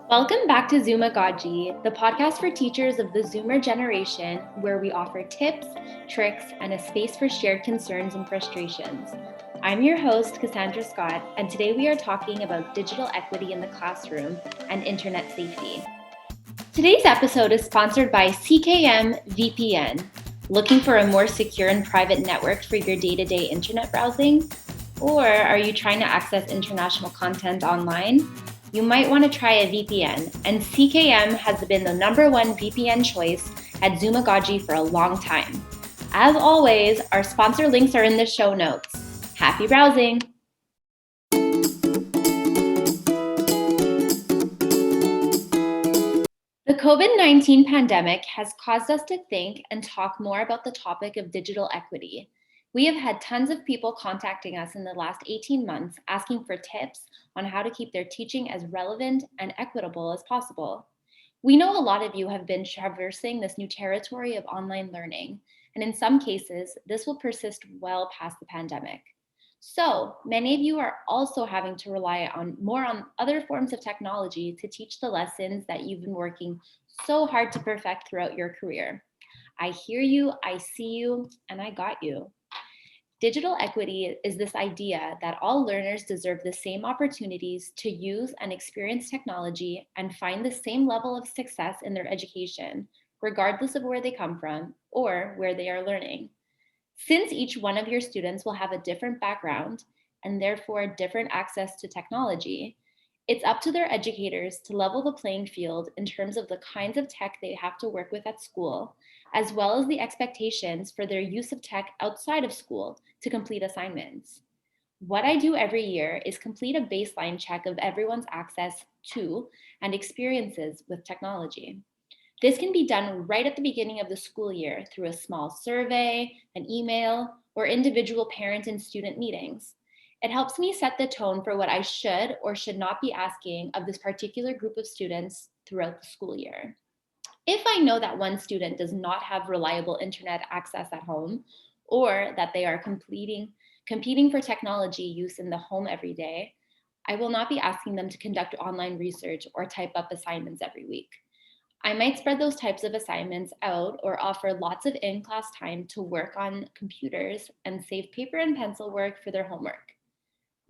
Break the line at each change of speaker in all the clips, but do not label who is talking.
Welcome back to Zoomagogy, the podcast for teachers of the Zoomer generation, where we offer tips, tricks, and a space for shared concerns and frustrations. I'm your host, Cassandra Scott, and today we are talking about digital equity in the classroom and internet safety. Today's episode is sponsored by CKM VPN. Looking for a more secure and private network for your day-to-day internet browsing? Or are you trying to access international content online? You might want to try a VPN, and CKM has been the #1 VPN choice at Zoomagogy for a long time. As always, our sponsor links are in the show notes. Happy browsing! The COVID-19 pandemic has caused us to think and talk more about the topic of digital equity. We have had tons of people contacting us in the last 18 months asking for tips on how to keep their teaching as relevant and equitable as possible. We know a lot of you have been traversing this new territory of online learning, and in some cases, this will persist well past the pandemic. So many of you are also having to rely on other forms of technology to teach the lessons that you've been working so hard to perfect throughout your career. I hear you, I see you, and I got you. Digital equity is this idea that all learners deserve the same opportunities to use and experience technology and find the same level of success in their education, regardless of where they come from or where they are learning. Since each one of your students will have a different background and therefore different access to technology, it's up to their educators to level the playing field in terms of the kinds of tech they have to work with at school, as well as the expectations for their use of tech outside of school to complete assignments. What I do every year is complete a baseline check of everyone's access to and experiences with technology. This can be done right at the beginning of the school year through a small survey, an email, or individual parent and student meetings. It helps me set the tone for what I should or should not be asking of this particular group of students throughout the school year. If I know that one student does not have reliable internet access at home, or that they are competing for technology use in the home every day, I will not be asking them to conduct online research or type up assignments every week. I might spread those types of assignments out or offer lots of in-class time to work on computers and save paper and pencil work for their homework.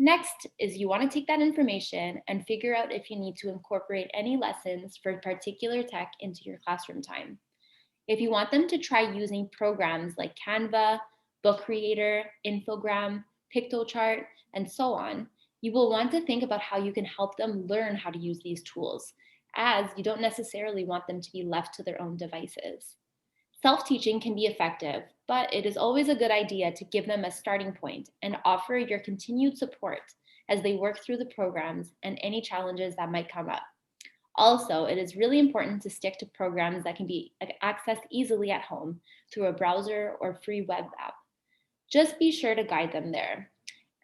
Next is you want to take that information and figure out if you need to incorporate any lessons for particular tech into your classroom time. If you want them to try using programs like Canva, Book Creator, Infogram, Pictochart, and so on, you will want to think about how you can help them learn how to use these tools, as you don't necessarily want them to be left to their own devices. Self-teaching can be effective, but it is always a good idea to give them a starting point and offer your continued support as they work through the programs and any challenges that might come up. Also, it is really important to stick to programs that can be accessed easily at home through a browser or free web app. Just be sure to guide them there.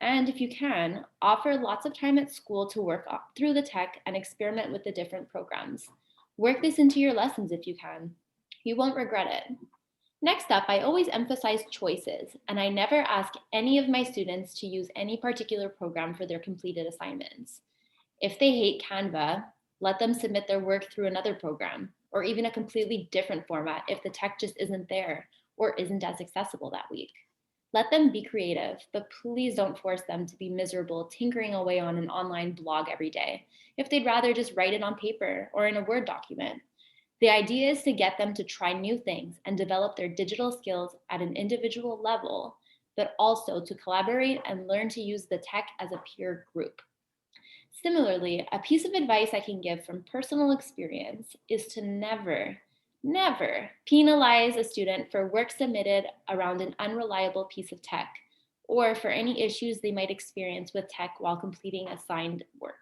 And if you can, offer lots of time at school to work through the tech and experiment with the different programs. Work this into your lessons if you can. You won't regret it. Next up, I always emphasize choices, and I never ask any of my students to use any particular program for their completed assignments. If they hate Canva, let them submit their work through another program, or even a completely different format if the tech just isn't there or isn't as accessible that week. Let them be creative, but please don't force them to be miserable tinkering away on an online blog every day if they'd rather just write it on paper or in a Word document. The idea is to get them to try new things and develop their digital skills at an individual level, but also to collaborate and learn to use the tech as a peer group. Similarly, a piece of advice I can give from personal experience is to never penalize a student for work submitted around an unreliable piece of tech or for any issues they might experience with tech while completing assigned work.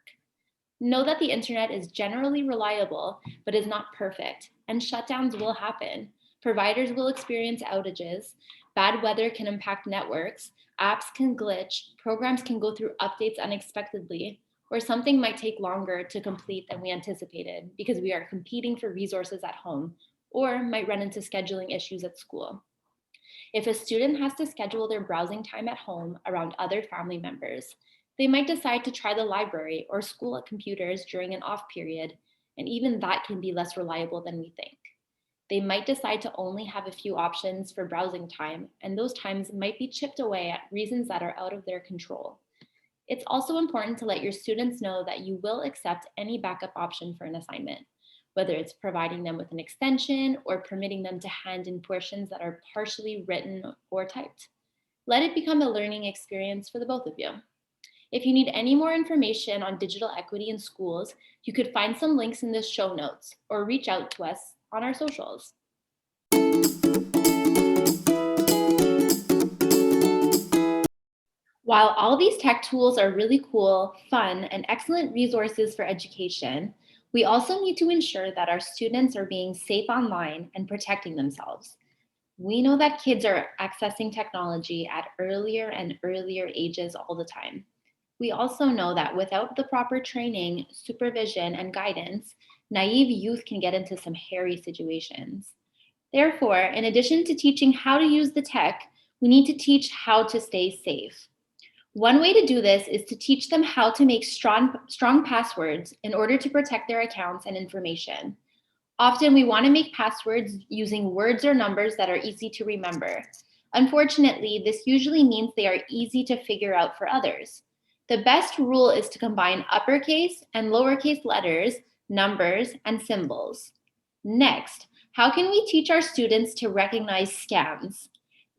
Know that the internet is generally reliable, but is not perfect, and shutdowns will happen. Providers will experience outages, bad weather can impact networks, apps can glitch, programs can go through updates unexpectedly, or something might take longer to complete than we anticipated because we are competing for resources at home, or might run into scheduling issues at school. If a student has to schedule their browsing time at home around other family members, they might decide to try the library or school at computers during an off period, and even that can be less reliable than we think. They might decide to only have a few options for browsing time, and those times might be chipped away at reasons that are out of their control. It's also important to let your students know that you will accept any backup option for an assignment, whether it's providing them with an extension or permitting them to hand in portions that are partially written or typed. Let it become a learning experience for the both of you. If you need any more information on digital equity in schools, you could find some links in the show notes or reach out to us on our socials. While all these tech tools are really cool, fun, and excellent resources for education, we also need to ensure that our students are being safe online and protecting themselves. We know that kids are accessing technology at earlier and earlier ages all the time. We also know that without the proper training, supervision, and guidance, naive youth can get into some hairy situations. Therefore, in addition to teaching how to use the tech, we need to teach how to stay safe. One way to do this is to teach them how to make strong passwords in order to protect their accounts and information. Often we want to make passwords using words or numbers that are easy to remember. Unfortunately, this usually means they are easy to figure out for others. The best rule is to combine uppercase and lowercase letters, numbers, and symbols. Next, how can we teach our students to recognize scams?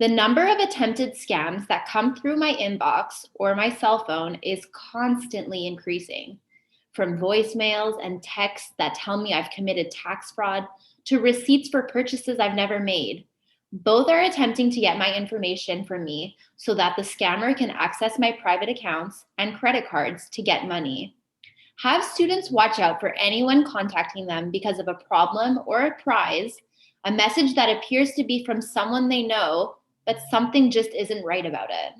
The number of attempted scams that come through my inbox or my cell phone is constantly increasing. From voicemails and texts that tell me I've committed tax fraud to receipts for purchases I've never made. Both are attempting to get my information from me so that the scammer can access my private accounts and credit cards to get money. Have students watch out for anyone contacting them because of a problem or a prize, a message that appears to be from someone they know, but something just isn't right about it.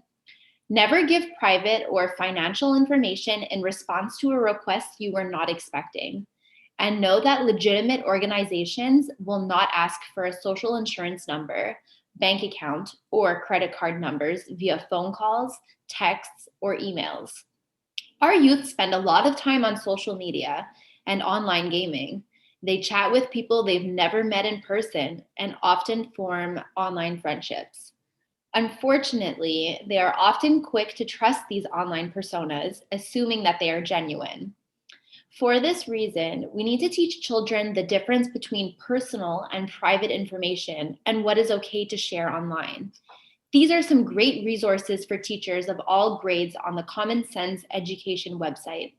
Never give private or financial information in response to a request you were not expecting. And know that legitimate organizations will not ask for a social insurance number, bank account, or credit card numbers via phone calls, texts, or emails. Our youth spend a lot of time on social media and online gaming. They chat with people they've never met in person and often form online friendships. Unfortunately, they are often quick to trust these online personas, assuming that they are genuine. For this reason, we need to teach children the difference between personal and private information and what is okay to share online. These are some great resources for teachers of all grades on the Common Sense Education website.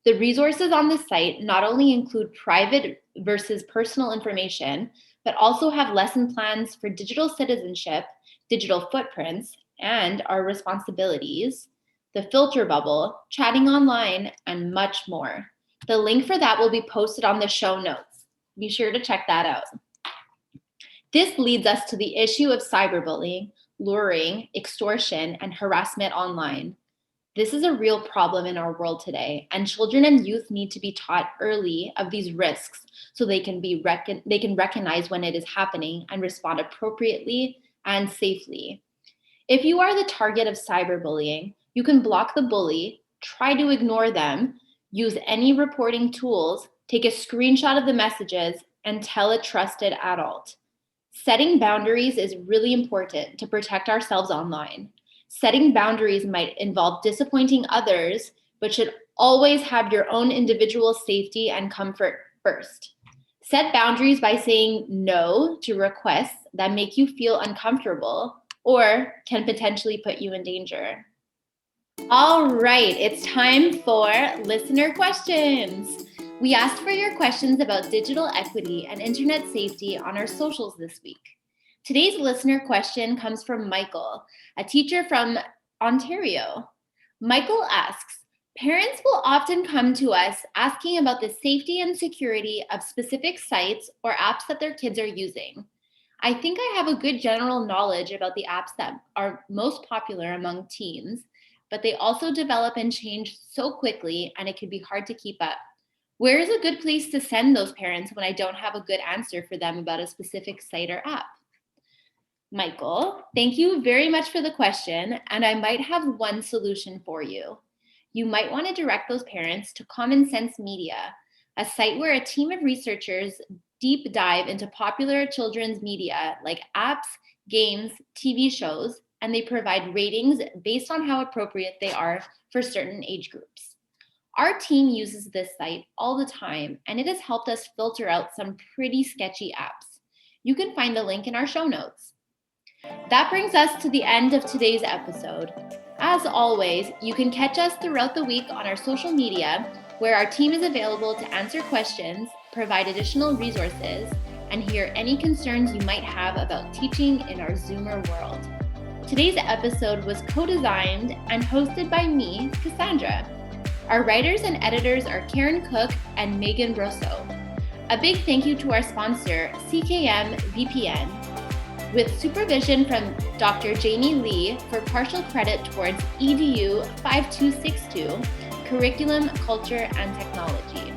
The resources on this site not only include private versus personal information, but also have lesson plans for digital citizenship, digital footprints, and our responsibilities, the filter bubble, chatting online, and much more. The link for that will be posted on the show notes. Be sure to check that out. This leads us to the issue of cyberbullying, luring, extortion, and harassment online. This is a real problem in our world today, and children and youth need to be taught early of these risks so they can recognize when it is happening and respond appropriately and safely. If you are the target of cyberbullying, you can block the bully, try to ignore them, use any reporting tools, take a screenshot of the messages, and tell a trusted adult. Setting boundaries is really important to protect ourselves online. Setting boundaries might involve disappointing others, but should always have your own individual safety and comfort first. Set boundaries by saying no to requests that make you feel uncomfortable or can potentially put you in danger. All right, it's time for listener questions. We asked for your questions about digital equity and internet safety on our socials this week. Today's listener question comes from Michael, a teacher from Ontario. Michael asks, parents will often come to us asking about the safety and security of specific sites or apps that their kids are using. I think I have a good general knowledge about the apps that are most popular among teens, but they also develop and change so quickly and it can be hard to keep up. Where is a good place to send those parents when I don't have a good answer for them about a specific site or app? Michael, thank you very much for the question, and I might have one solution for you. You might want to direct those parents to Common Sense Media, a site where a team of researchers deep dive into popular children's media like apps, games, TV shows, and they provide ratings based on how appropriate they are for certain age groups. Our team uses this site all the time, and it has helped us filter out some pretty sketchy apps. You can find the link in our show notes. That brings us to the end of today's episode. As always, you can catch us throughout the week on our social media, where our team is available to answer questions, provide additional resources, and hear any concerns you might have about teaching in our Zoomer world. Today's episode was co-designed and hosted by me, Cassandra. Our writers and editors are Karen Cook and Megan Brosseau. A big thank you to our sponsor, CKM VPN, with supervision from Dr. Jamilee for partial credit towards EDU 5262, Curriculum, Culture, and Technology.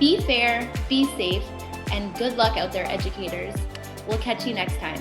Be fair, be safe, and good luck out there, educators. We'll catch you next time.